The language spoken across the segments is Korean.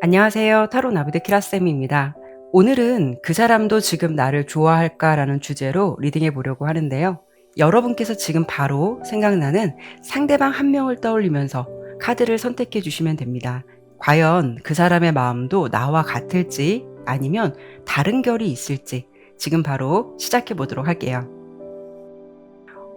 안녕하세요. 타로 나비드 키라쌤입니다. 오늘은 그 사람도 지금 나를 좋아할까라는 주제로 리딩해 보려고 하는데요. 여러분께서 지금 바로 생각나는 상대방 한 명을 떠올리면서 카드를 선택해 주시면 됩니다. 과연 그 사람의 마음도 나와 같을지 아니면 다른 결이 있을지 지금 바로 시작해 보도록 할게요.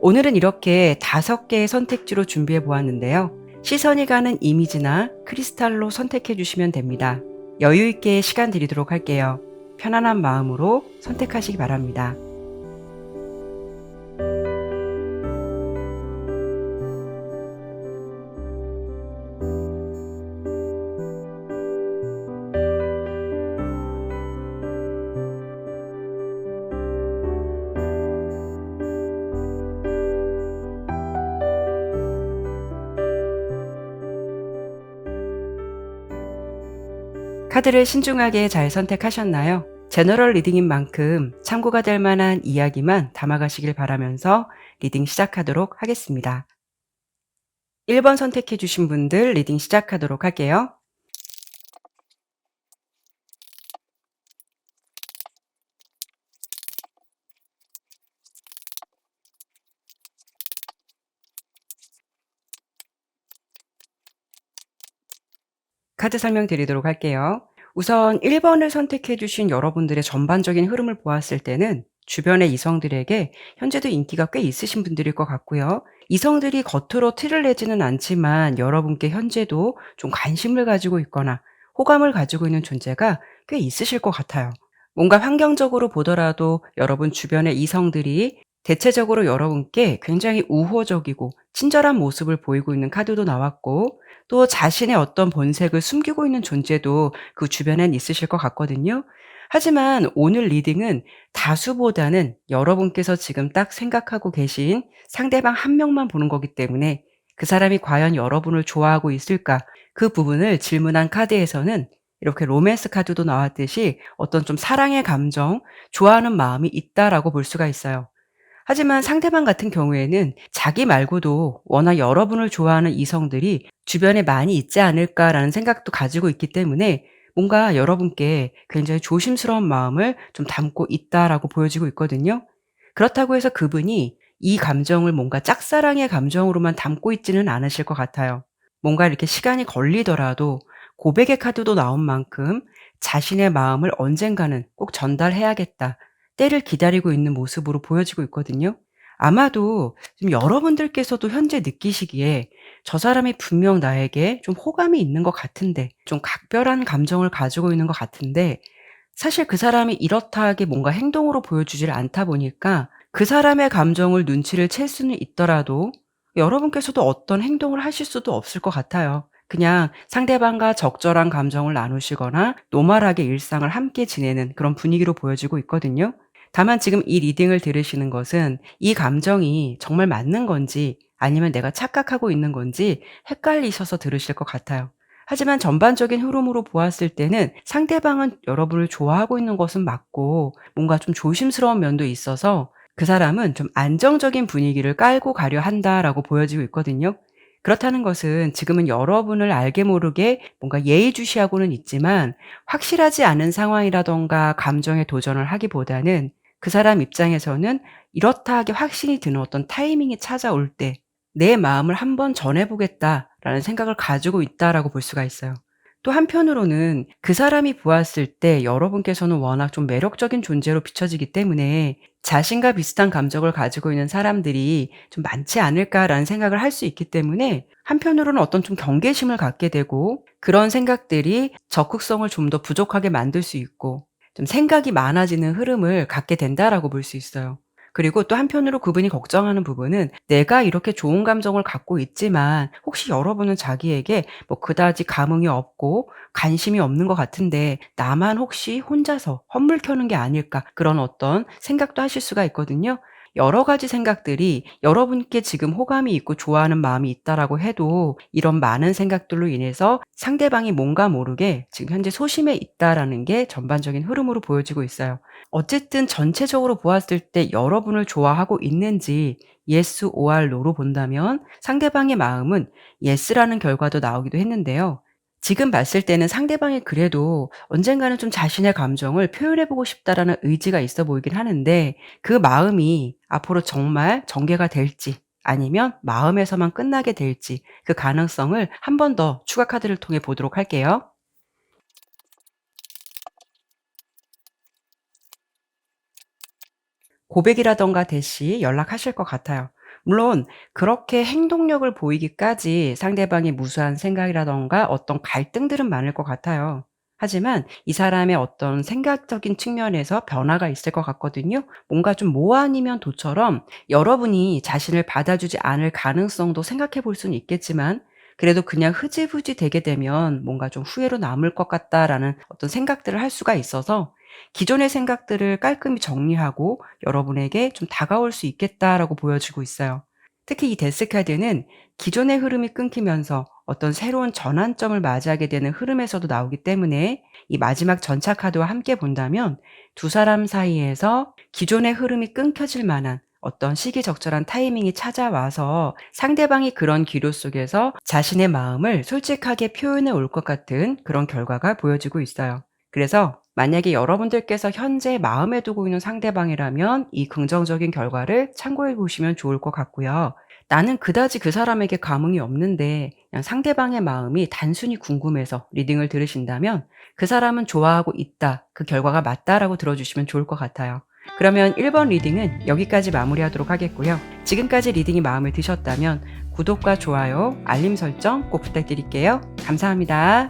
오늘은 이렇게 5개의 선택지로 준비해 보았는데요. 시선이 가는 이미지나 크리스탈로 선택해 주시면 됩니다. 여유 있게 시간 드리도록 할게요. 편안한 마음으로 선택하시기 바랍니다. 카드를 신중하게 잘 선택하셨나요? 제너럴 리딩인 만큼 참고가 될 만한 이야기만 담아가시길 바라면서 리딩 시작하도록 하겠습니다. 1번 선택해 주신 분들 리딩 시작하도록 할게요. 카드 설명드리도록 할게요. 우선 1번을 선택해 주신 여러분들의 전반적인 흐름을 보았을 때는 주변의 이성들에게 현재도 인기가 꽤 있으신 분들일 것 같고요. 이성들이 겉으로 티를 내지는 않지만 여러분께 현재도 좀 관심을 가지고 있거나 호감을 가지고 있는 존재가 꽤 있으실 것 같아요. 뭔가 환경적으로 보더라도 여러분 주변의 이성들이 대체적으로 여러분께 굉장히 우호적이고 친절한 모습을 보이고 있는 카드도 나왔고, 또 자신의 어떤 본색을 숨기고 있는 존재도 그 주변엔 있으실 것 같거든요. 하지만 오늘 리딩은 다수보다는 여러분께서 지금 딱 생각하고 계신 상대방 한 명만 보는 거기 때문에 그 사람이 과연 여러분을 좋아하고 있을까? 그 부분을 질문한 카드에서는 이렇게 로맨스 카드도 나왔듯이 어떤 좀 사랑의 감정, 좋아하는 마음이 있다라고 볼 수가 있어요. 하지만 상대방 같은 경우에는 자기 말고도 워낙 여러분을 좋아하는 이성들이 주변에 많이 있지 않을까라는 생각도 가지고 있기 때문에 뭔가 여러분께 굉장히 조심스러운 마음을 좀 담고 있다라고 보여지고 있거든요. 그렇다고 해서 그분이 이 감정을 뭔가 짝사랑의 감정으로만 담고 있지는 않으실 것 같아요. 뭔가 이렇게 시간이 걸리더라도 고백의 카드도 나온 만큼 자신의 마음을 언젠가는 꼭 전달해야겠다, 때를 기다리고 있는 모습으로 보여지고 있거든요. 아마도 좀 여러분들께서도 현재 느끼시기에 저 사람이 분명 나에게 좀 호감이 있는 것 같은데, 좀 각별한 감정을 가지고 있는 것 같은데, 사실 그 사람이 이렇다하게 뭔가 행동으로 보여주질 않다 보니까 그 사람의 감정을 눈치를 챌 수는 있더라도 여러분께서도 어떤 행동을 하실 수도 없을 것 같아요. 그냥 상대방과 적절한 감정을 나누시거나 노멀하게 일상을 함께 지내는 그런 분위기로 보여지고 있거든요. 다만 지금 이 리딩을 들으시는 것은 이 감정이 정말 맞는 건지 아니면 내가 착각하고 있는 건지 헷갈리셔서 들으실 것 같아요. 하지만 전반적인 흐름으로 보았을 때는 상대방은 여러분을 좋아하고 있는 것은 맞고 뭔가 좀 조심스러운 면도 있어서 그 사람은 좀 안정적인 분위기를 깔고 가려 한다라고 보여지고 있거든요. 그렇다는 것은 지금은 여러분을 알게 모르게 뭔가 예의주시하고는 있지만 확실하지 않은 상황이라던가 감정에 도전을 하기보다는 그 사람 입장에서는 이렇다 하게 확신이 드는 어떤 타이밍이 찾아올 때 '내 마음을 한번 전해 보겠다.'라는 생각을 가지고 있다라고 볼 수가 있어요. 또 한편으로는 그 사람이 보았을 때 여러분께서는 워낙 좀 매력적인 존재로 비춰지기 때문에 '자신과 비슷한 감정을 가지고 있는 사람들이 좀 많지 않을까.'라는 생각을 할 수 있기 때문에 한편으로는 어떤 좀 경계심을 갖게 되고, 그런 생각들이 적극성을 좀 더 부족하게 만들 수 있고 좀 생각이 많아지는 흐름을 갖게 된다라고 볼 수 있어요. 그리고 또 한편으로 그분이 걱정하는 부분은 내가 이렇게 좋은 감정을 갖고 있지만 혹시 여러분은 자기에게 뭐 그다지 감흥이 없고 관심이 없는 것 같은데 나만 혹시 혼자서 헛물 켜는 게 아닐까, 그런 어떤 생각도 하실 수가 있거든요. 여러 가지 생각들이 여러분께 지금 호감이 있고 좋아하는 마음이 있다라고 해도 이런 많은 생각들로 인해서 상대방이 뭔가 모르게 지금 현재 소심해 있다라는 게 전반적인 흐름으로 보여지고 있어요. 어쨌든 전체적으로 보았을 때 여러분을 좋아하고 있는지 yes or no로 본다면 상대방의 마음은 yes라는 결과도 나오기도 했는데요. 지금 봤을 때는 상대방이 그래도 언젠가는 좀 자신의 감정을 표현해 보고 싶다라는 의지가 있어 보이긴 하는데 그 마음이 앞으로 정말 전개가 될지 아니면 마음에서만 끝나게 될지 그 가능성을 한 번 더 추가 카드를 통해 보도록 할게요. 고백이라든가 대시 연락하실 것 같아요. 물론 그렇게 행동력을 보이기까지 상대방의 무수한 생각이라든가 어떤 갈등들은 많을 것 같아요. 하지만 이 사람의 어떤 생각적인 측면에서 변화가 있을 것 같거든요. 뭔가 좀 뭐 아니면 도처럼 여러분이 자신을 받아주지 않을 가능성도 생각해 볼 수는 있겠지만 그래도 그냥 흐지부지 되게 되면 뭔가 좀 후회로 남을 것 같다라는 어떤 생각들을 할 수가 있어서 기존의 생각들을 깔끔히 정리하고 여러분에게 좀 다가올 수 있겠다라고 보여지고 있어요. 특히 이 데스 카드는 기존의 흐름이 끊기면서 어떤 새로운 전환점을 맞이하게 되는 흐름에서도 나오기 때문에 이 마지막 전차 카드와 함께 본다면 두 사람 사이에서 기존의 흐름이 끊겨질 만한 어떤 시기적절한 타이밍이 찾아와서 상대방이 그런 기로 속에서 자신의 마음을 솔직하게 표현해 올 것 같은 그런 결과가 보여지고 있어요. 그래서 만약에 여러분들께서 현재 마음에 두고 있는 상대방이라면 이 긍정적인 결과를 참고해 보시면 좋을 것 같고요. 나는 그다지 그 사람에게 감흥이 없는데 그냥 상대방의 마음이 단순히 궁금해서 리딩을 들으신다면 그 사람은 좋아하고 있다. 그 결과가 맞다라고 들어주시면 좋을 것 같아요. 그러면 1번 리딩은 여기까지 마무리하도록 하겠고요. 지금까지 리딩이 마음에 드셨다면 구독과 좋아요, 알림 설정 꼭 부탁드릴게요. 감사합니다.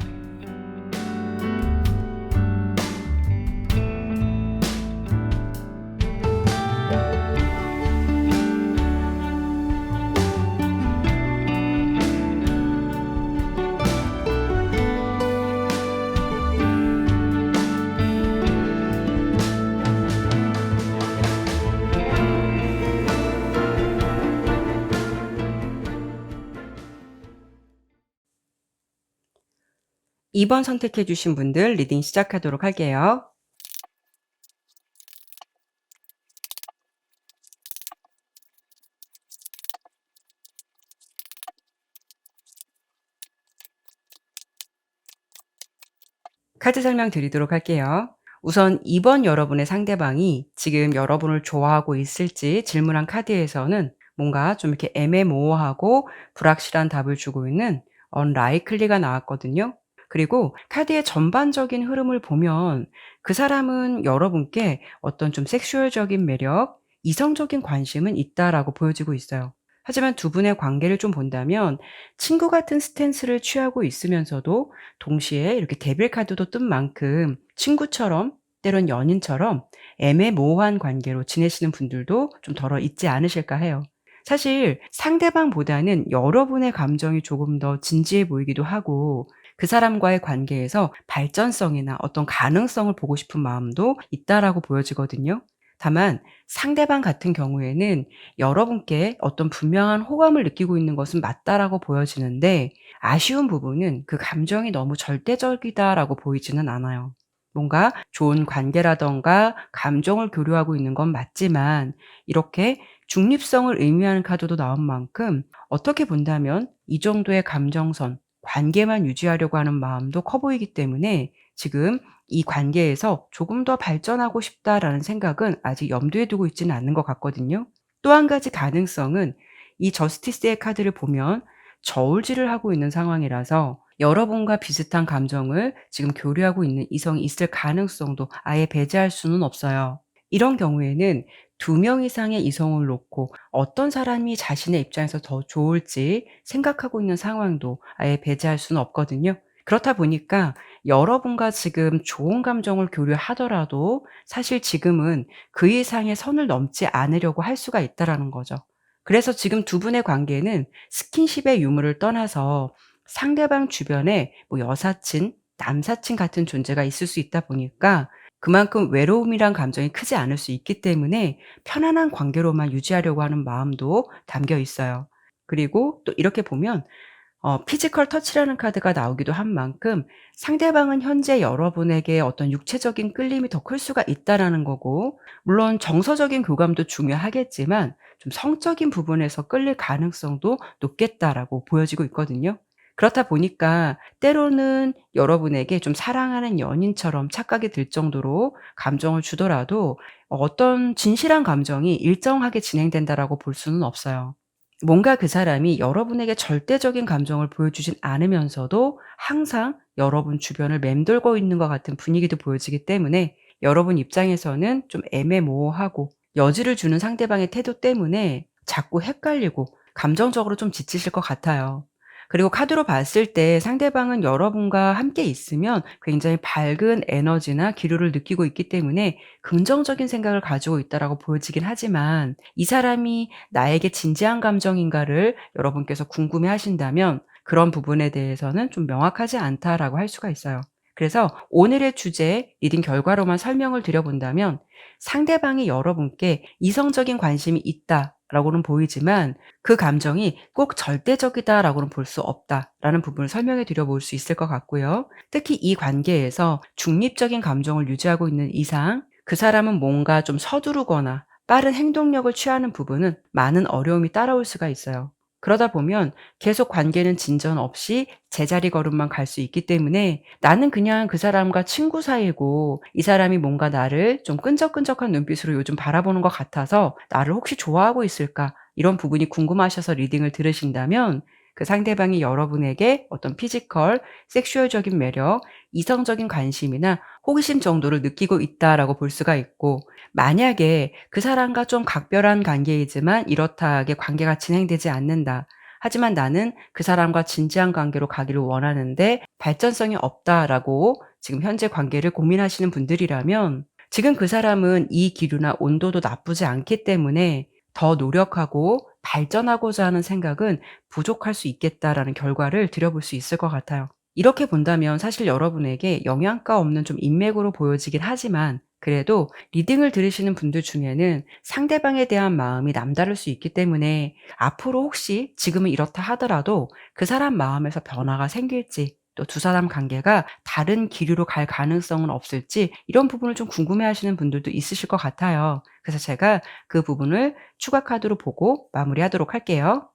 2번 선택해 주신 분들 리딩 시작하도록 할게요. 카드 설명 드리도록 할게요. 우선 2번 여러분의 상대방이 지금 여러분을 좋아하고 있을지 질문한 카드에서는 뭔가 좀 이렇게 애매모호하고 불확실한 답을 주고 있는 unlikely가 나왔거든요. 그리고 카드의 전반적인 흐름을 보면 그 사람은 여러분께 어떤 좀 섹슈얼적인 매력, 이성적인 관심은 있다라고 보여지고 있어요. 하지만 두 분의 관계를 좀 본다면 친구 같은 스탠스를 취하고 있으면서도 동시에 이렇게 데빌 카드도 뜬 만큼 친구처럼 때론 연인처럼 애매모호한 관계로 지내시는 분들도 좀 덜어 있지 않으실까 해요. 사실 상대방보다는 여러분의 감정이 조금 더 진지해 보이기도 하고 그 사람과의 관계에서 발전성이나 어떤 가능성을 보고 싶은 마음도 있다라고 보여지거든요. 다만 상대방 같은 경우에는 여러분께 어떤 분명한 호감을 느끼고 있는 것은 맞다라고 보여지는데 아쉬운 부분은 그 감정이 너무 절대적이다라고 보이지는 않아요. 뭔가 좋은 관계라든가 감정을 교류하고 있는 건 맞지만 이렇게 중립성을 의미하는 카드도 나온 만큼 어떻게 본다면 이 정도의 감정선, 관계만 유지하려고 하는 마음도 커 보이기 때문에 지금 이 관계에서 조금 더 발전하고 싶다라는 생각은 아직 염두에 두고 있지는 않는 것 같거든요. 또 한 가지 가능성은 이 저스티스의 카드를 보면 저울질을 하고 있는 상황이라서 여러분과 비슷한 감정을 지금 교류하고 있는 이성이 있을 가능성도 아예 배제할 수는 없어요. 이런 경우에는 2명 이상의 이성을 놓고 어떤 사람이 자신의 입장에서 더 좋을지 생각하고 있는 상황도 아예 배제할 수는 없거든요. 그렇다 보니까 여러분과 지금 좋은 감정을 교류하더라도 사실 지금은 그 이상의 선을 넘지 않으려고 할 수가 있다라는 거죠. 그래서 지금 두 분의 관계는 스킨십의 유무를 떠나서 상대방 주변에 뭐 여사친, 남사친 같은 존재가 있을 수 있다 보니까 그만큼 외로움이란 감정이 크지 않을 수 있기 때문에 편안한 관계로만 유지하려고 하는 마음도 담겨 있어요. 그리고 또 이렇게 보면 피지컬 터치라는 카드가 나오기도 한 만큼 상대방은 현재 여러분에게 어떤 육체적인 끌림이 더 클 수가 있다라는 거고 물론 정서적인 교감도 중요하겠지만 좀 성적인 부분에서 끌릴 가능성도 높겠다라고 보여지고 있거든요. 그렇다 보니까 때로는 여러분에게 좀 사랑하는 연인처럼 착각이 들 정도로 감정을 주더라도 어떤 진실한 감정이 일정하게 진행된다라고 볼 수는 없어요. 뭔가 그 사람이 여러분에게 절대적인 감정을 보여주진 않으면서도 항상 여러분 주변을 맴돌고 있는 것 같은 분위기도 보여지기 때문에 여러분 입장에서는 좀 애매모호하고 여지를 주는 상대방의 태도 때문에 자꾸 헷갈리고 감정적으로 좀 지치실 것 같아요. 그리고 카드로 봤을 때 상대방은 여러분과 함께 있으면 굉장히 밝은 에너지나 기류를 느끼고 있기 때문에 긍정적인 생각을 가지고 있다라고 보여지긴 하지만 이 사람이 나에게 진지한 감정인가를 여러분께서 궁금해 하신다면 그런 부분에 대해서는 좀 명확하지 않다라고 할 수가 있어요. 그래서 오늘의 주제 리딩 결과로만 설명을 드려본다면 상대방이 여러분께 이성적인 관심이 있다라고는 보이지만 그 감정이 꼭 절대적이다라고는 볼 수 없다라는 부분을 설명해 드려 볼 수 있을 것 같고요. 특히 이 관계에서 중립적인 감정을 유지하고 있는 이상 그 사람은 뭔가 좀 서두르거나 빠른 행동력을 취하는 부분은 많은 어려움이 따라올 수가 있어요. 그러다 보면 계속 관계는 진전 없이 제자리 걸음만 갈 수 있기 때문에 나는 그냥 그 사람과 친구 사이고 이 사람이 뭔가 나를 좀 끈적끈적한 눈빛으로 요즘 바라보는 것 같아서 나를 혹시 좋아하고 있을까? 이런 부분이 궁금하셔서 리딩을 들으신다면 그 상대방이 여러분에게 어떤 피지컬, 섹슈얼적인 매력, 이성적인 관심이나 호기심 정도를 느끼고 있다라고 볼 수가 있고 만약에 그 사람과 좀 각별한 관계이지만 이렇다하게 관계가 진행되지 않는다. 하지만 나는 그 사람과 진지한 관계로 가기를 원하는데 발전성이 없다라고 지금 현재 관계를 고민하시는 분들이라면 지금 그 사람은 이 기류나 온도도 나쁘지 않기 때문에 더 노력하고 발전하고자 하는 생각은 부족할 수 있겠다라는 결과를 드려볼 수 있을 것 같아요. 이렇게 본다면 사실 여러분에게 영양가 없는 좀 인맥으로 보여지긴 하지만 그래도 리딩을 들으시는 분들 중에는 상대방에 대한 마음이 남다를 수 있기 때문에 앞으로 혹시 지금은 이렇다 하더라도 그 사람 마음에서 변화가 생길지 또 두 사람 관계가 다른 기류로 갈 가능성은 없을지 이런 부분을 좀 궁금해하시는 분들도 있으실 것 같아요. 그래서 제가 그 부분을 추가 카드로 보고 마무리하도록 할게요.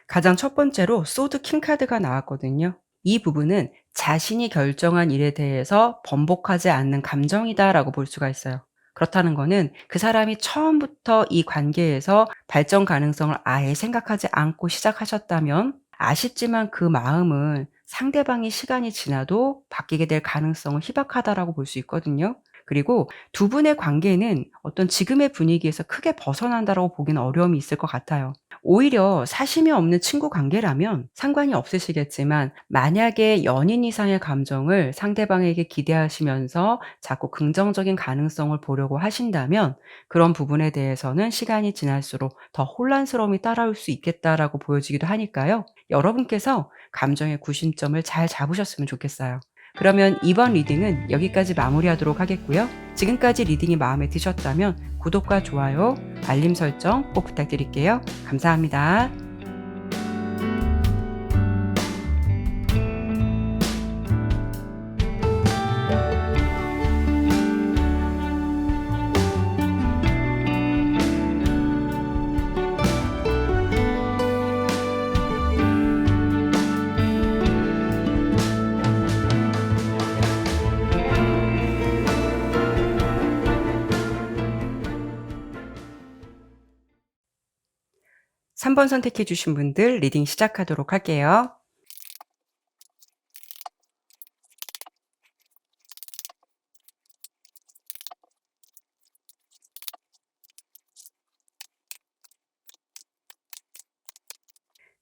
가장 첫 번째로 소드 킹 카드가 나왔거든요. 이 부분은 자신이 결정한 일에 대해서 번복하지 않는 감정이다라고 볼 수가 있어요. 그렇다는 거는 그 사람이 처음부터 이 관계에서 발전 가능성을 아예 생각하지 않고 시작하셨다면 아쉽지만 그 마음은 상대방이 시간이 지나도 바뀌게 될 가능성은 희박하다라고 볼 수 있거든요. 그리고 두 분의 관계는 어떤 지금의 분위기에서 크게 벗어난다라고 보기는 어려움이 있을 것 같아요. 오히려 사심이 없는 친구 관계라면 상관이 없으시겠지만 만약에 연인 이상의 감정을 상대방에게 기대하시면서 자꾸 긍정적인 가능성을 보려고 하신다면 그런 부분에 대해서는 시간이 지날수록 더 혼란스러움이 따라올 수 있겠다라고 보여지기도 하니까요. 여러분께서 감정의 구심점을 잘 잡으셨으면 좋겠어요. 그러면 이번 리딩은 여기까지 마무리하도록 하겠고요. 지금까지 리딩이 마음에 드셨다면 구독과 좋아요, 알림 설정 꼭 부탁드릴게요. 감사합니다. 3번 선택해 주신 분들 리딩 시작하도록 할게요.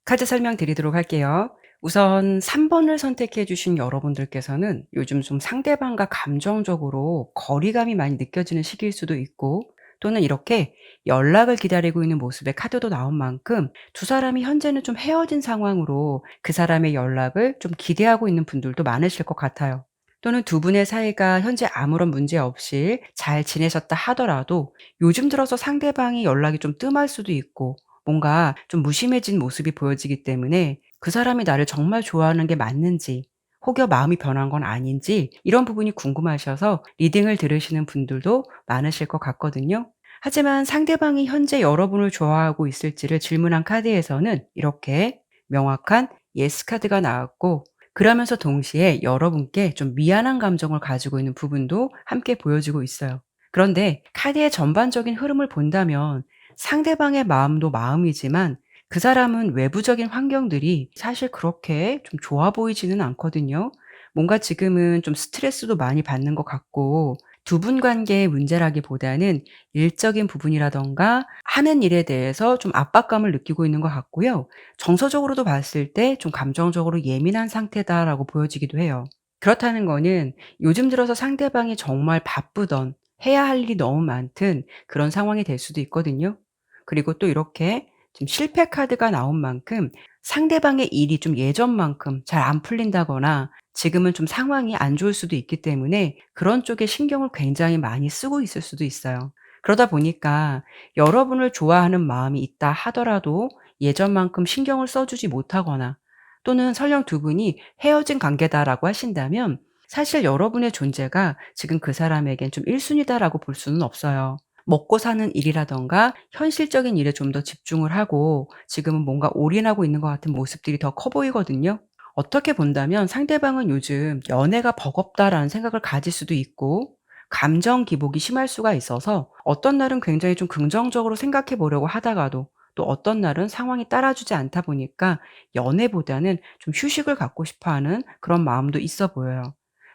카드 설명드리도록 할게요. 우선 3 번을 선택해 주신 여러분들께서는 요즘 좀 상대방과 감정적으로 거리감이 많이 느껴지는 시기일 수도 있고 또는 이렇게 연락을 기다리고 있는 모습의 카드도 나온 만큼 두 사람이 현재는 좀 헤어진 상황으로 그 사람의 연락을 좀 기대하고 있는 분들도 많으실 것 같아요. 또는 두 분의 사이가 현재 아무런 문제 없이 잘 지내셨다 하더라도 요즘 들어서 상대방이 연락이 좀 뜸할 수도 있고 뭔가 좀 무심해진 모습이 보여지기 때문에 그 사람이 나를 정말 좋아하는 게 맞는지 혹여 마음이 변한 건 아닌지 이런 부분이 궁금하셔서 리딩을 들으시는 분들도 많으실 것 같거든요. 하지만 상대방이 현재 여러분을 좋아하고 있을지를 질문한 카드에서는 이렇게 명확한 예스 카드가 나왔고, 그러면서 동시에 여러분께 좀 미안한 감정을 가지고 있는 부분도 함께 보여지고 있어요. 그런데 카드의 전반적인 흐름을 본다면 상대방의 마음도 마음이지만 그 사람은 외부적인 환경들이 사실 그렇게 좀 좋아 보이지는 않거든요. 뭔가 지금은 좀 스트레스도 많이 받는 것 같고, 두 분 관계의 문제라기보다는 일적인 부분이라든가 하는 일에 대해서 좀 압박감을 느끼고 있는 것 같고요. 정서적으로도 봤을 때 좀 감정적으로 예민한 상태다라고 보여지기도 해요. 그렇다는 거는 요즘 들어서 상대방이 정말 바쁘던, 해야 할 일이 너무 많든 그런 상황이 될 수도 있거든요. 그리고 또 이렇게 지금 실패 카드가 나온 만큼 상대방의 일이 좀 예전만큼 잘 안 풀린다거나 지금은 좀 상황이 안 좋을 수도 있기 때문에 그런 쪽에 신경을 굉장히 많이 쓰고 있을 수도 있어요. 그러다 보니까 여러분을 좋아하는 마음이 있다 하더라도 예전만큼 신경을 써 주지 못하거나, 또는 설령 두 분이 헤어진 관계다라고 하신다면 사실 여러분의 존재가 지금 그 사람에겐 좀 1순위 순위다라고 볼 수는 없어요. 먹고 사는 일이라든가 현실적인 일에 좀 더 집중을 하고 지금은 뭔가 올인하고 있는 것 같은 모습들이 더 커 보이거든요. 어떻게 본다면 상대방은 요즘 '연애가 버겁다.'라는 생각을 가질 수도 있고, 감정 기복이 심할 수가 있어서 어떤 날은 굉장히 좀 긍정적으로 생각해 보려고 하다가도 또 어떤 날은 상황이 따라주지 않다 보니까 연애보다는 좀 휴식을 갖고 싶어 하는 그런 마음도 있어 보여요.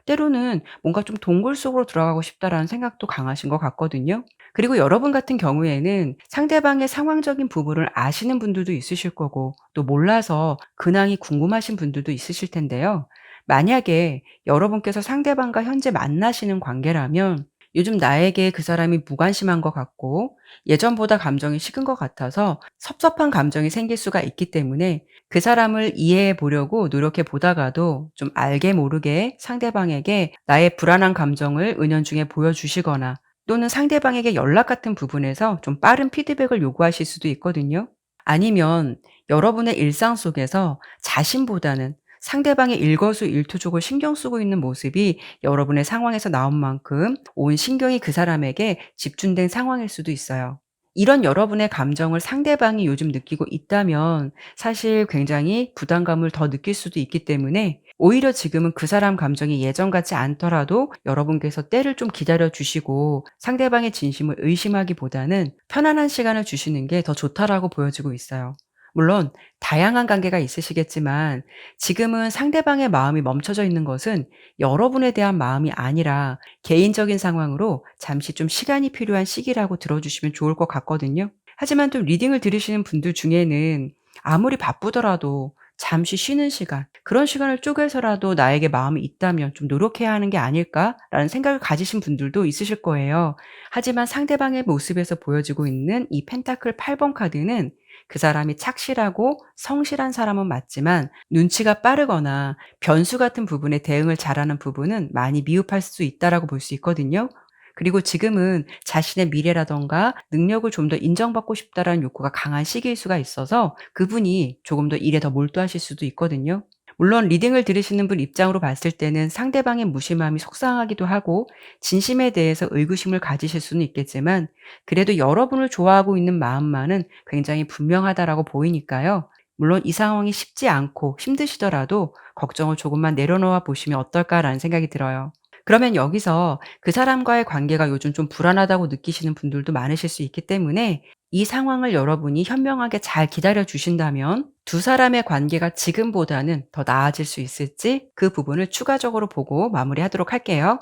때로는 뭔가 좀 '동굴 속으로 들어가고 싶다.'라는 생각도 강하신 것 같거든요. 그리고 여러분 같은 경우에는 상대방의 상황적인 부분을 아시는 분들도 있으실 거고, 또 몰라서 근황이 궁금하신 분들도 있으실 텐데요. 만약에 여러분께서 상대방과 현재 만나시는 관계라면 요즘 나에게 그 사람이 무관심한 것 같고 예전보다 감정이 식은 것 같아서 섭섭한 감정이 생길 수가 있기 때문에 그 사람을 이해해 보려고 노력해 보다가도 좀 알게 모르게 상대방에게 나의 불안한 감정을 은연중에 보여주시거나, 또는 상대방에게 연락 같은 부분에서 좀 빠른 피드백을 요구하실 수도 있거든요. 아니면 여러분의 일상 속에서 자신보다는 상대방의 일거수일투족을 신경 쓰고 있는 모습이 여러분의 상황에서 나온 만큼 온 신경이 그 사람에게 집중된 상황일 수도 있어요. 이런 여러분의 감정을 상대방이 요즘 느끼고 있다면 사실 굉장히 부담감을 더 느낄 수도 있기 때문에 오히려 지금은 그 사람 감정이 예전 같지 않더라도 여러분께서 때를 좀 기다려 주시고 상대방의 진심을 의심하기보다는 편안한 시간을 주시는 게 더 좋다라고 보여지고 있어요. 물론 다양한 관계가 있으시겠지만 지금은 상대방의 마음이 멈춰져 있는 것은 여러분에 대한 마음이 아니라 개인적인 상황으로 잠시 좀 시간이 필요한 시기라고 들어주시면 좋을 것 같거든요. 하지만 또 리딩을 들으시는 분들 중에는 아무리 바쁘더라도 잠시 쉬는 시간, 그런 시간을 쪼개서라도 '나에게 마음이 있다면 좀 노력해야 하는 게 아닐까?'라는 생각을 가지신 분들도 있으실 거예요. 하지만 상대방의 모습에서 보여지고 있는 이 펜타클 8번 카드는 그 사람이 착실하고 성실한 사람은 맞지만 눈치가 빠르거나 변수 같은 부분에 대응을 잘하는 부분은 많이 미흡할 수 있다라고 볼 수 있거든요. 그리고 지금은 자신의 미래라든가 능력을 좀 더 인정받고 싶다라는 욕구가 강한 시기일 수가 있어서 그분이 조금 더 일에 더 몰두하실 수도 있거든요. 물론 리딩을 들으시는 분 입장으로 봤을 때는 상대방의 무심함이 속상하기도 하고 진심에 대해서 의구심을 가지실 수는 있겠지만, 그래도 여러분을 좋아하고 있는 마음만은 굉장히 분명하다라고 보이니까요. 물론 이 상황이 쉽지 않고 힘드시더라도 걱정을 조금만 내려놓아 보시면 어떨까라는 생각이 들어요. 그러면 여기서 그 사람과의 관계가 요즘 좀 불안하다고 느끼시는 분들도 많으실 수 있기 때문에 이 상황을 여러분이 현명하게 잘 기다려 주신다면 두 사람의 관계가 지금보다는 더 나아질 수 있을지 그 부분을 추가적으로 보고 마무리하도록 할게요.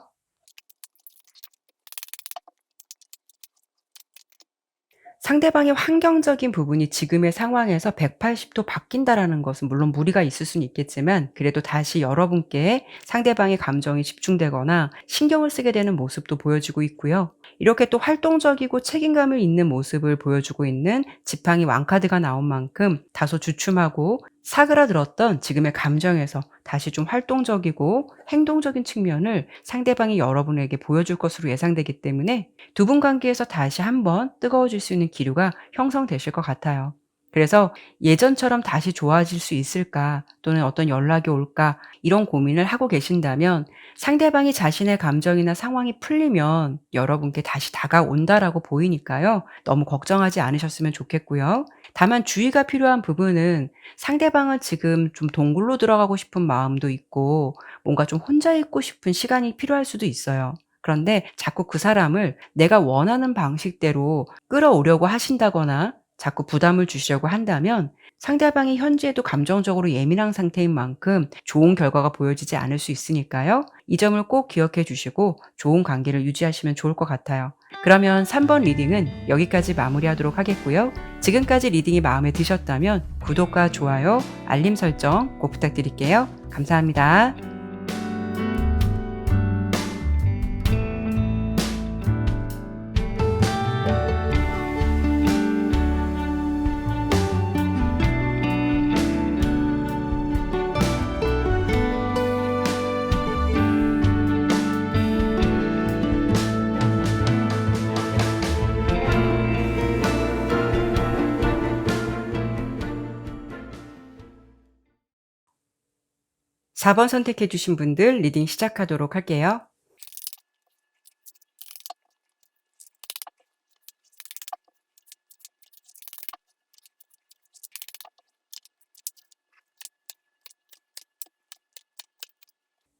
상대방의 환경적인 부분이 지금의 상황에서 180도 바뀐다라는 것은 물론 무리가 있을 수는 있겠지만 그래도 다시 여러분께 상대방의 감정이 집중되거나 신경을 쓰게 되는 모습도 보여지고 있고요. 이렇게 또 활동적이고 책임감을 있는 모습을 보여주고 있는 지팡이 왕카드가 나온 만큼 다소 주춤하고 사그라들었던 지금의 감정에서 다시 좀 활동적이고 행동적인 측면을 상대방이 여러분에게 보여줄 것으로 예상되기 때문에 두 분 관계에서 다시 한번 뜨거워질 수 있는 기류가 형성되실 것 같아요. 그래서 '예전처럼 다시 좋아질 수 있을까?' 또는 '어떤 연락이 올까?' 이런 고민을 하고 계신다면 상대방이 자신의 감정이나 상황이 풀리면 여러분께 다시 다가온다라고 보이니까요. 너무 걱정하지 않으셨으면 좋겠고요. 다만 주의가 필요한 부분은 상대방은 지금 좀 동굴로 들어가고 싶은 마음도 있고 뭔가 좀 혼자 있고 싶은 시간이 필요할 수도 있어요. 그런데 자꾸 그 사람을 내가 원하는 방식대로 끌어오려고 하신다거나 자꾸 부담을 주시려고 한다면 상대방이 현재도 감정적으로 예민한 상태인 만큼 좋은 결과가 보여지지 않을 수 있으니까요. 이 점을 꼭 기억해 주시고 좋은 관계를 유지하시면 좋을 것 같아요. 그러면 3번 리딩은 여기까지 마무리하도록 하겠고요. 지금까지 리딩이 마음에 드셨다면 구독과 좋아요, 알림 설정 꼭 부탁드릴게요. 감사합니다. 4번 선택해 주신 분들 리딩 시작하도록 할게요.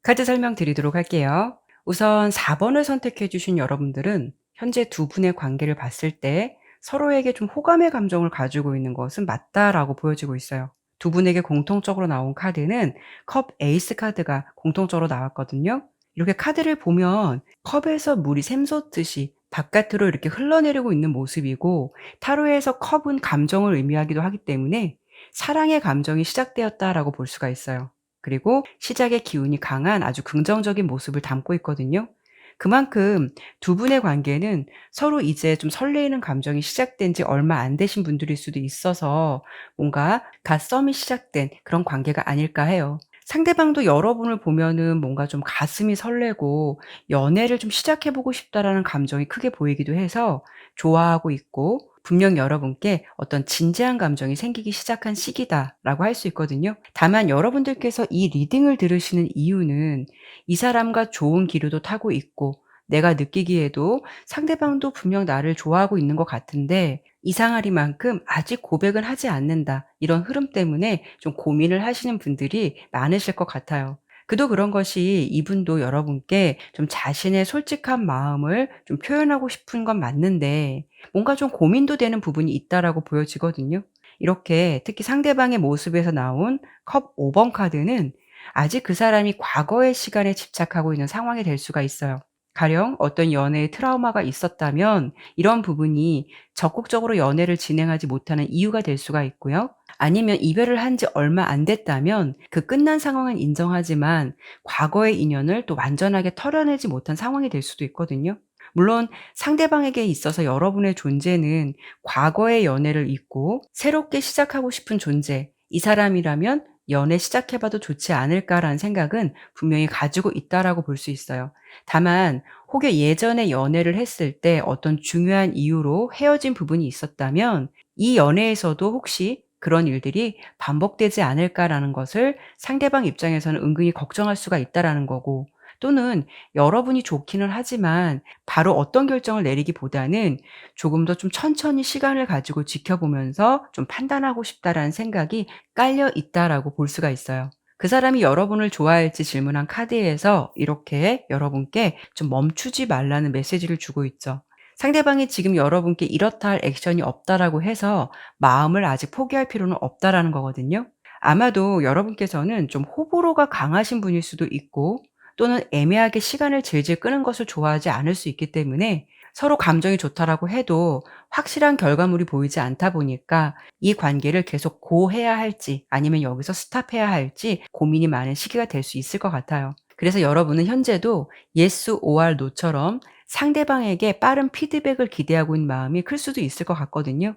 카드 설명드리도록 할게요. 우선 4번을 선택해 주신 여러분들은 현재 두 분의 관계를 봤을 때 서로에게 좀 호감의 감정을 가지고 있는 것은 맞다라고 보여지고 있어요. 두 분에게 공통적으로 나온 카드는 컵 에이스 카드가 공통적으로 나왔거든요. 이렇게 카드를 보면 컵에서 물이 샘솟듯이 바깥으로 이렇게 흘러내리고 있는 모습이고 타로에서 컵은 감정을 의미하기도 하기 때문에 사랑의 감정이 시작되었다라고 볼 수가 있어요. 그리고 시작의 기운이 강한 아주 긍정적인 모습을 담고 있거든요. 그만큼 두 분의 관계는 서로 이제 좀 설레이는 감정이 시작된 지 얼마 안 되신 분들일 수도 있어서 뭔가 갓 썸이 시작된 그런 관계가 아닐까 해요. 상대방도 여러분을 보면은 뭔가 좀 가슴이 설레고 '연애를 좀 시작해 보고 싶다.'라는 감정이 크게 보이기도 해서 좋아하고 있고 분명 여러분께 어떤 진지한 감정이 생기기 시작한 시기다라고 할 수 있거든요. 다만 여러분들께서 이 리딩을 들으시는 이유는 이 사람과 좋은 기류도 타고 있고 내가 느끼기에도 상대방도 분명 나를 좋아하고 있는 것 같은데 이상하리만큼 아직 고백은 하지 않는다. 이런 흐름 때문에 좀 고민을 하시는 분들이 많으실 것 같아요. 그도 그런 것이 이분도 여러분께 좀 자신의 솔직한 마음을 좀 표현하고 싶은 건 맞는데 뭔가 좀 고민도 되는 부분이 있다라고 보여지거든요. 이렇게 특히 상대방의 모습에서 나온 컵 5번 카드는 아직 그 사람이 과거의 시간에 집착하고 있는 상황이 될 수가 있어요. 가령 어떤 연애의 트라우마가 있었다면 이런 부분이 적극적으로 연애를 진행하지 못하는 이유가 될 수가 있고요. 아니면 이별을 한 지 얼마 안 됐다면 그 끝난 상황은 인정하지만 과거의 인연을 또 완전하게 털어내지 못한 상황이 될 수도 있거든요. 물론 상대방에게 있어서 여러분의 존재는 과거의 연애를 잊고 새롭게 시작하고 싶은 존재, 이 사람이라면 '연애 시작해 봐도 좋지 않을까.'라는 생각은 분명히 가지고 있다라고 볼 수 있어요. 다만 혹여 예전에 연애를 했을 때 어떤 중요한 이유로 헤어진 부분이 있었다면 이 연애에서도 혹시 그런 일들이 반복되지 않을까라는 것을 상대방 입장에서는 은근히 걱정할 수가 있다라는 거고 또는 여러분이 좋기는 하지만 바로 어떤 결정을 내리기보다는 조금 더 좀 천천히 시간을 가지고 지켜보면서 좀 판단하고 싶다라는 생각이 깔려 있다라고 볼 수가 있어요. 그 사람이 여러분을 좋아할지 질문한 카드에서 이렇게 여러분께 좀 멈추지 말라는 메시지를 주고 있죠. 상대방이 지금 여러분께 이렇다 할 액션이 없다라고 해서 마음을 아직 포기할 필요는 없다라는 거거든요. 아마도 여러분께서는 좀 호불호가 강하신 분일 수도 있고 또는 애매하게 시간을 질질 끄는 것을 좋아하지 않을 수 있기 때문에 서로 감정이 좋다라고 해도 확실한 결과물이 보이지 않다 보니까 이 관계를 계속 고해야 할지 아니면 여기서 스탑해야 할지 고민이 많은 시기가 될 수 있을 것 같아요. 그래서 여러분은 현재도 yes or no처럼 상대방에게 빠른 피드백을 기대하고 있는 마음이 클 수도 있을 것 같거든요.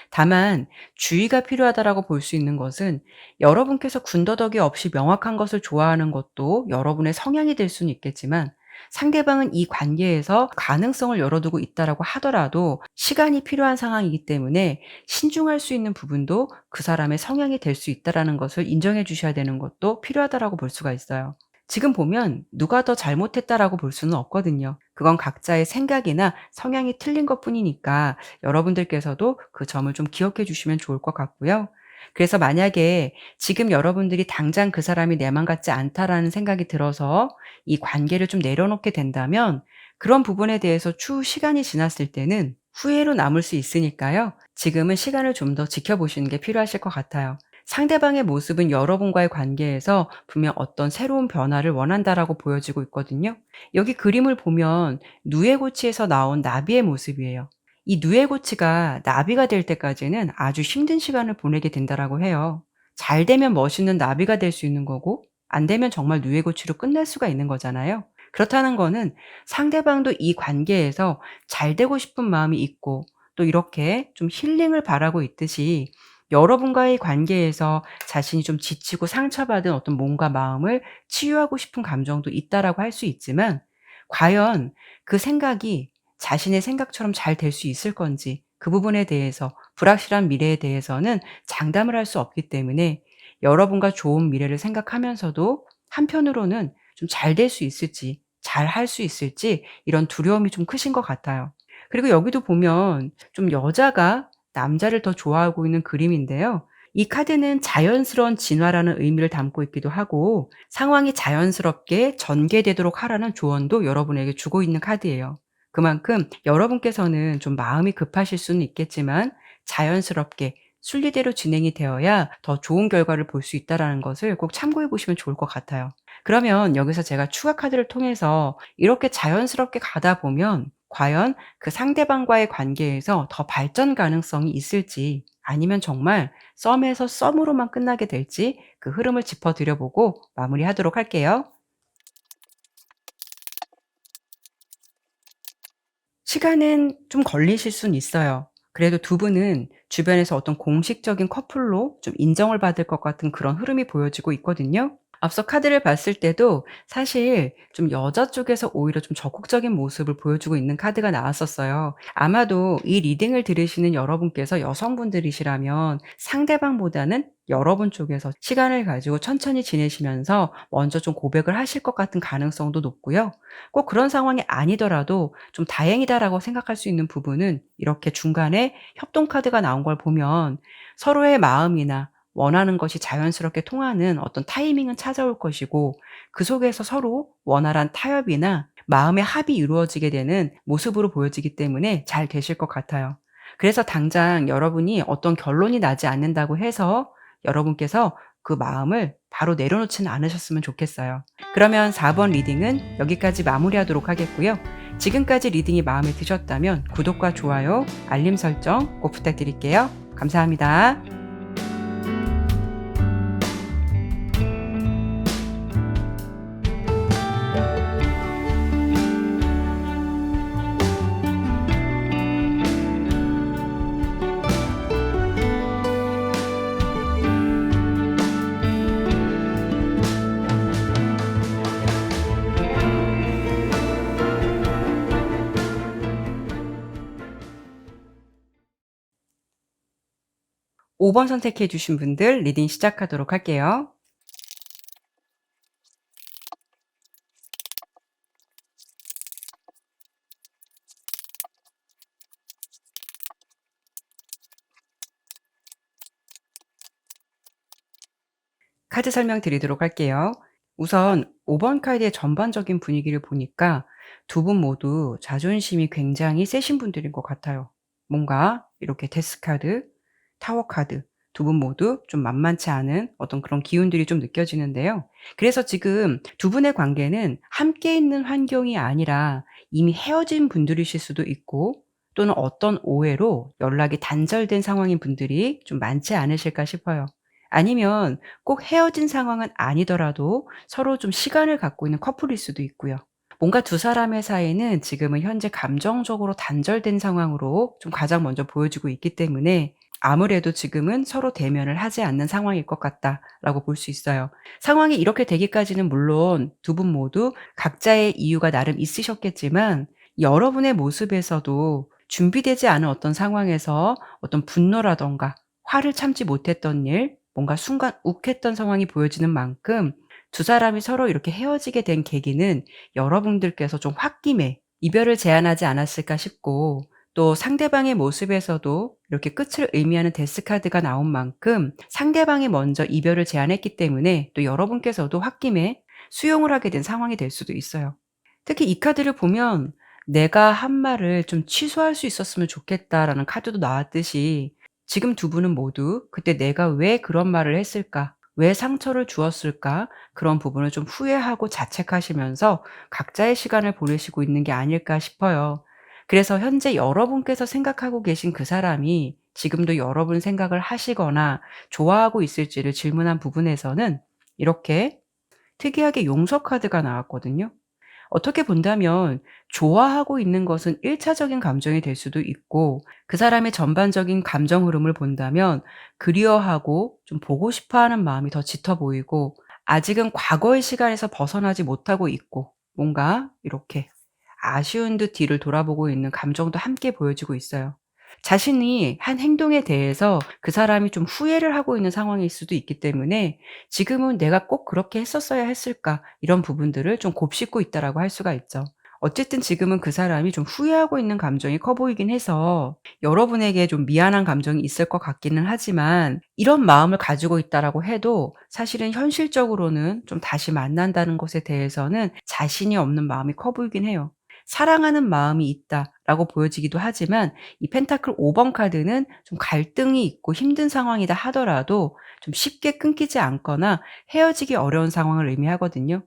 다만 주의가 필요하다라고 볼 수 있는 것은 여러분께서 군더더기 없이 명확한 것을 좋아하는 것도 여러분의 성향이 될 수는 있겠지만 상대방은 이 관계에서 가능성을 열어두고 있다라고 하더라도 시간이 필요한 상황이기 때문에 신중할 수 있는 부분도 그 사람의 성향이 될 수 있다라는 것을 인정해 주셔야 되는 것도 필요하다라고 볼 수가 있어요. 지금 보면 누가 더 잘못했다라고 볼 수는 없거든요. 그건 각자의 생각이나 성향이 틀린 것뿐이니까 여러분들께서도 그 점을 좀 기억해 주시면 좋을 것 같고요. 그래서 만약에 지금 여러분들이 당장 '그 사람이 내 맘 같지 않다.'라는 생각이 들어서 이 관계를 좀 내려놓게 된다면 그런 부분에 대해서 추후 시간이 지났을 때는 후회로 남을 수 있으니까요. 지금은 시간을 좀 더 지켜보시는 게 필요하실 것 같아요. 상대방의 모습은 여러분과의 관계에서 분명 어떤 새로운 변화를 원한다라고 보여지고 있거든요. 여기 그림을 보면 누에고치에서 나온 나비의 모습이에요. 이 누에고치가 나비가 될 때까지는 아주 힘든 시간을 보내게 된다라고 해요. 잘 되면 멋있는 나비가 될 수 있는 거고 안 되면 정말 누에고치로 끝날 수가 있는 거잖아요. 그렇다는 거는 상대방도 이 관계에서 잘 되고 싶은 마음이 있고 또 이렇게 좀 힐링을 바라고 있듯이 여러분과의 관계에서 자신이 좀 지치고 상처받은 어떤 몸과 마음을 치유하고 싶은 감정도 있다라고 할 수 있지만 과연 그 생각이 자신의 생각처럼 잘 될 수 있을 건지 그 부분에 대해서 불확실한 미래에 대해서는 장담을 할 수 없기 때문에 여러분과 좋은 미래를 생각하면서도 한편으로는 좀 잘 될 수 있을지 잘 할 수 있을지 이런 두려움이 좀 크신 것 같아요. 그리고 여기도 보면 좀 여자가 남자를 더 좋아하고 있는 그림인데요. 이 카드는 자연스러운 진화라는 의미를 담고 있기도 하고 상황이 자연스럽게 전개되도록 하라는 조언도 여러분에게 주고 있는 카드예요. 그만큼 여러분께서는 좀 마음이 급하실 수는 있겠지만 자연스럽게 순리대로 진행이 되어야 더 좋은 결과를 볼 수 있다라는 것을 꼭 참고해 보시면 좋을 것 같아요. 그러면 여기서 제가 추가 카드를 통해서 이렇게 자연스럽게 가다 보면 과연 그 상대방과의 관계에서 더 발전 가능성이 있을지 아니면 정말 썸에서 썸으로만 끝나게 될지 그 흐름을 짚어 드려 보고 마무리하도록 할게요. 시간은 좀 걸리실 순 있어요. 그래도 두 분은 주변에서 어떤 공식적인 커플로 좀 인정을 받을 것 같은 그런 흐름이 보여지고 있거든요. 앞서 카드를 봤을 때도 사실 좀 여자 쪽에서 오히려 좀 적극적인 모습을 보여주고 있는 카드가 나왔었어요. 아마도 이 리딩을 들으시는 여러분께서 여성분들이시라면 상대방보다는 여러분 쪽에서 시간을 가지고 천천히 지내시면서 먼저 좀 고백을 하실 것 같은 가능성도 높고요. 꼭 그런 상황이 아니더라도 좀 다행이다라고 생각할 수 있는 부분은 이렇게 중간에 협동 카드가 나온 걸 보면 서로의 마음이나 원하는 것이 자연스럽게 통하는 어떤 타이밍은 찾아올 것이고 그 속에서 서로 원활한 타협이나 마음의 합이 이루어지게 되는 모습으로 보여지기 때문에 잘 되실 것 같아요. 그래서 당장 여러분이 어떤 결론이 나지 않는다고 해서 여러분께서 그 마음을 바로 내려놓지는 않으셨으면 좋겠어요. 그러면 4번 리딩은 여기까지 마무리하도록 하겠고요. 지금까지 리딩이 마음에 드셨다면 구독과 좋아요, 알림 설정 꼭 부탁드릴게요. 감사합니다. 5번 선택해 주신 분들 리딩 시작하도록 할게요. 카드 설명드리도록 할게요. 우선 5번 카드의 전반적인 분위기를 보니까 두 분 모두 자존심이 굉장히 세신 분들인 것 같아요. 뭔가 이렇게 데스 카드, 타워 카드 두 분 모두 좀 만만치 않은 어떤 그런 기운들이 좀 느껴지는데요. 그래서 지금 두 분의 관계는 함께 있는 환경이 아니라 이미 헤어진 분들이실 수도 있고 또는 어떤 오해로 연락이 단절된 상황인 분들이 좀 많지 않으실까 싶어요. 아니면 꼭 헤어진 상황은 아니더라도 서로 좀 시간을 갖고 있는 커플일 수도 있고요. 뭔가 두 사람의 사이는 지금은 현재 감정적으로 단절된 상황으로 좀 가장 먼저 보여지고 있기 때문에 아무래도 지금은 서로 대면을 하지 않는 상황일 것 같다라고 볼 수 있어요. 상황이 이렇게 되기까지는 물론 두 분 모두 각자의 이유가 나름 있으셨겠지만 여러분의 모습에서도 준비되지 않은 어떤 상황에서 어떤 분노라든가 화를 참지 못했던 일, 뭔가 순간 욱했던 상황이 보여지는 만큼 두 사람이 서로 이렇게 헤어지게 된 계기는 여러분들께서 좀 홧김에 이별을 제안하지 않았을까 싶고, 또 상대방의 모습에서도 이렇게 끝을 의미하는 데스카드가 나온 만큼 상대방이 먼저 이별을 제안했기 때문에 또 여러분께서도 홧김에 수용을 하게 된 상황이 될 수도 있어요. 특히 이 카드를 보면 '내가 한 말을 좀 취소할 수 있었으면 좋겠다.'라는 카드도 나왔듯이 지금 두 분은 모두 '그때 내가 왜 그런 말을 했을까? 왜 상처를 주었을까?' 그런 부분을 좀 후회하고 자책하시면서 각자의 시간을 보내시고 있는 게 아닐까 싶어요. 그래서 현재 여러분께서 생각하고 계신 그 사람이 지금도 여러분 생각을 하시거나 좋아하고 있을지를 질문한 부분에서는 이렇게 특이하게 용서 카드가 나왔거든요. 어떻게 본다면 좋아하고 있는 것은 1차적인 차적인 감정이 될 수도 있고, 그 사람의 전반적인 감정 흐름을 본다면 그리워하고 좀 보고 싶어 하는 마음이 더 짙어 보이고, 아직은 과거의 시간에서 벗어나지 못하고 있고, 뭔가 이렇게 아쉬운 듯 뒤를 돌아보고 있는 감정도 함께 보여지고 있어요. 자신이 한 행동에 대해서 그 사람이 좀 후회를 하고 있는 상황일 수도 있기 때문에 '지금은 내가 꼭 그렇게 했었어야 했을까?' 이런 부분들을 좀 곱씹고 있다라고 할 수가 있죠. 어쨌든 지금은 그 사람이 좀 후회하고 있는 감정이 커 보이긴 해서 여러분에게 좀 미안한 감정이 있을 것 같기는 하지만, 이런 마음을 가지고 있다라고 해도 사실은 현실적으로는 좀 다시 만난다는 것에 대해서는 자신이 없는 마음이 커 보이긴 해요. 사랑하는 마음이 있다라고 보여지기도 하지만, 이 펜타클 5번 카드는 좀 갈등이 있고 힘든 상황이다 하더라도 좀 쉽게 끊기지 않거나 헤어지기 어려운 상황을 의미하거든요.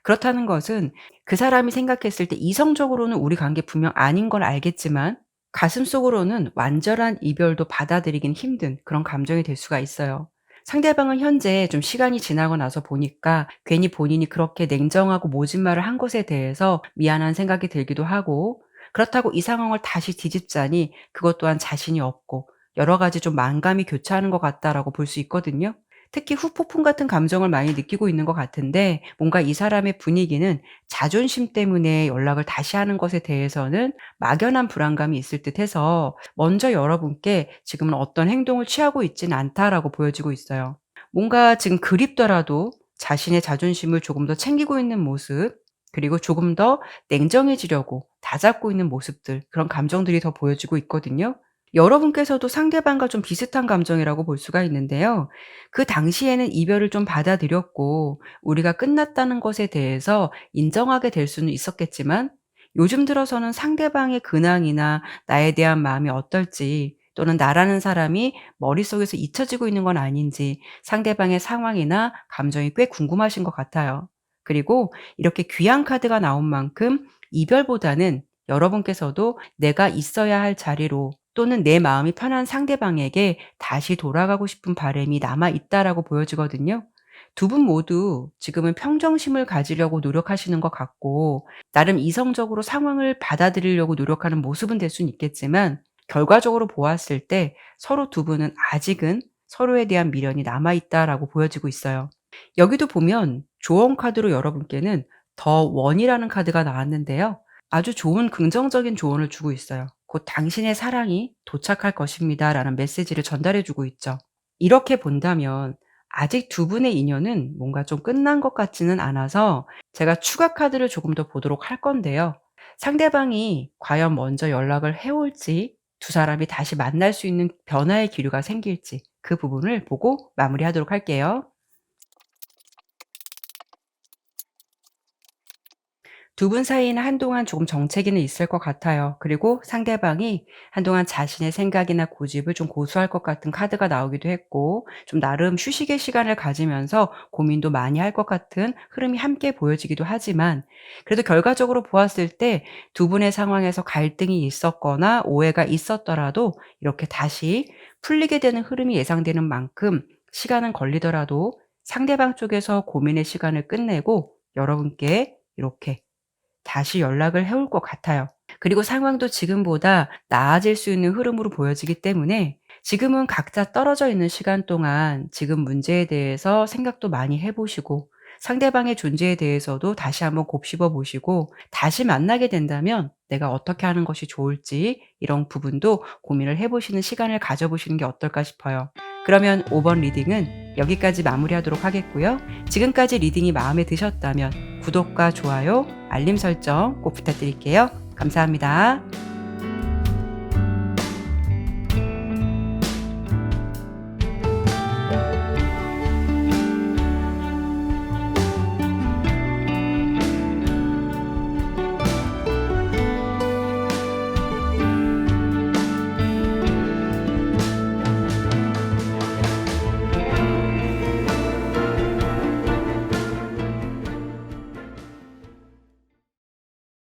그렇다는 것은 그 사람이 생각했을 때 이성적으로는 우리 관계 분명 아닌 걸 알겠지만 가슴속으로는 완전한 이별도 받아들이긴 힘든 그런 감정이 될 수가 있어요. 상대방은 현재 좀 시간이 지나고 나서 보니까 괜히 본인이 그렇게 냉정하고 모진 말을 한 것에 대해서 미안한 생각이 들기도 하고, 그렇다고 이 상황을 다시 뒤집자니 그것 또한 자신이 없고 여러 가지 좀 만감이 교차하는 것 같다라고 볼 수 있거든요. 특히 후폭풍 같은 감정을 많이 느끼고 있는 것 같은데, 뭔가 이 사람의 분위기는 자존심 때문에 연락을 다시 하는 것에 대해서는 막연한 불안감이 있을 듯해서 먼저 여러분께 지금은 어떤 행동을 취하고 있지는 않다라고 보여지고 있어요. 뭔가 지금 그립더라도 자신의 자존심을 조금 더 챙기고 있는 모습, 그리고 조금 더 냉정해지려고 다잡고 있는 모습들, 그런 감정들이 더 보여지고 있거든요. 여러분께서도 상대방과 좀 비슷한 감정이라고 볼 수가 있는데요. 그 당시에는 이별을 좀 받아들였고 우리가 끝났다는 것에 대해서 인정하게 될 수는 있었겠지만, 요즘 들어서는 상대방의 근황이나 나에 대한 마음이 어떨지, 또는 나라는 사람이 머릿속에서 잊혀지고 있는 건 아닌지 상대방의 상황이나 감정이 꽤 궁금하신 것 같아요. 그리고 이렇게 귀한 카드가 나온 만큼 이별보다는 여러분께서도 내가 있어야 할 자리로, 또는 내 마음이 편한 상대방에게 다시 돌아가고 싶은 바람이 남아 있다라고 보여지거든요. 두 분 모두 지금은 평정심을 가지려고 노력하시는 것 같고, 나름 이성적으로 상황을 받아들이려고 노력하는 모습은 될 수는 있겠지만, 결과적으로 보았을 때 서로 두 분은 아직은 서로에 대한 미련이 남아 있다라고 보여지고 있어요. 여기도 보면 조언 카드로 여러분께는 더 원이라는 카드가 나왔는데요. 아주 좋은 긍정적인 조언을 주고 있어요. "곧 당신의 사랑이 도착할 것입니다."라는 메시지를 전달해 주고 있죠. 이렇게 본다면 아직 두 분의 인연은 뭔가 좀 끝난 것 같지는 않아서 제가 추가 카드를 조금 더 보도록 할 건데요. 상대방이 과연 먼저 연락을 해 올지, 두 사람이 다시 만날 수 있는 변화의 기류가 생길지, 그 부분을 보고 마무리하도록 할게요. 두 분 사이에는 한동안 조금 정체기는 있을 것 같아요. 그리고 상대방이 한동안 자신의 생각이나 고집을 좀 고수할 것 같은 카드가 나오기도 했고, 좀 나름 휴식의 시간을 가지면서 고민도 많이 할 것 같은 흐름이 함께 보여지기도 하지만, 그래도 결과적으로 보았을 때 두 분의 상황에서 갈등이 있었거나 오해가 있었더라도 이렇게 다시 풀리게 되는 흐름이 예상되는 만큼 시간은 걸리더라도 상대방 쪽에서 고민의 시간을 끝내고 여러분께 이렇게 다시 연락을 해올 것 같아요. 그리고 상황도 지금보다 나아질 수 있는 흐름으로 보여지기 때문에 지금은 각자 떨어져 있는 시간 동안 지금 문제에 대해서 생각도 많이 해 보시고 상대방의 존재에 대해서도 다시 한번 곱씹어 보시고 다시 만나게 된다면 내가 어떻게 하는 것이 좋을지 이런 부분도 고민을 해 보시는 시간을 가져 보시는 게 어떨까 싶어요. 그러면 5번 리딩은 여기까지 마무리하도록 하겠고요. 지금까지 리딩이 마음에 드셨다면 구독과 좋아요, 알림 설정 꼭 부탁드릴게요. 감사합니다.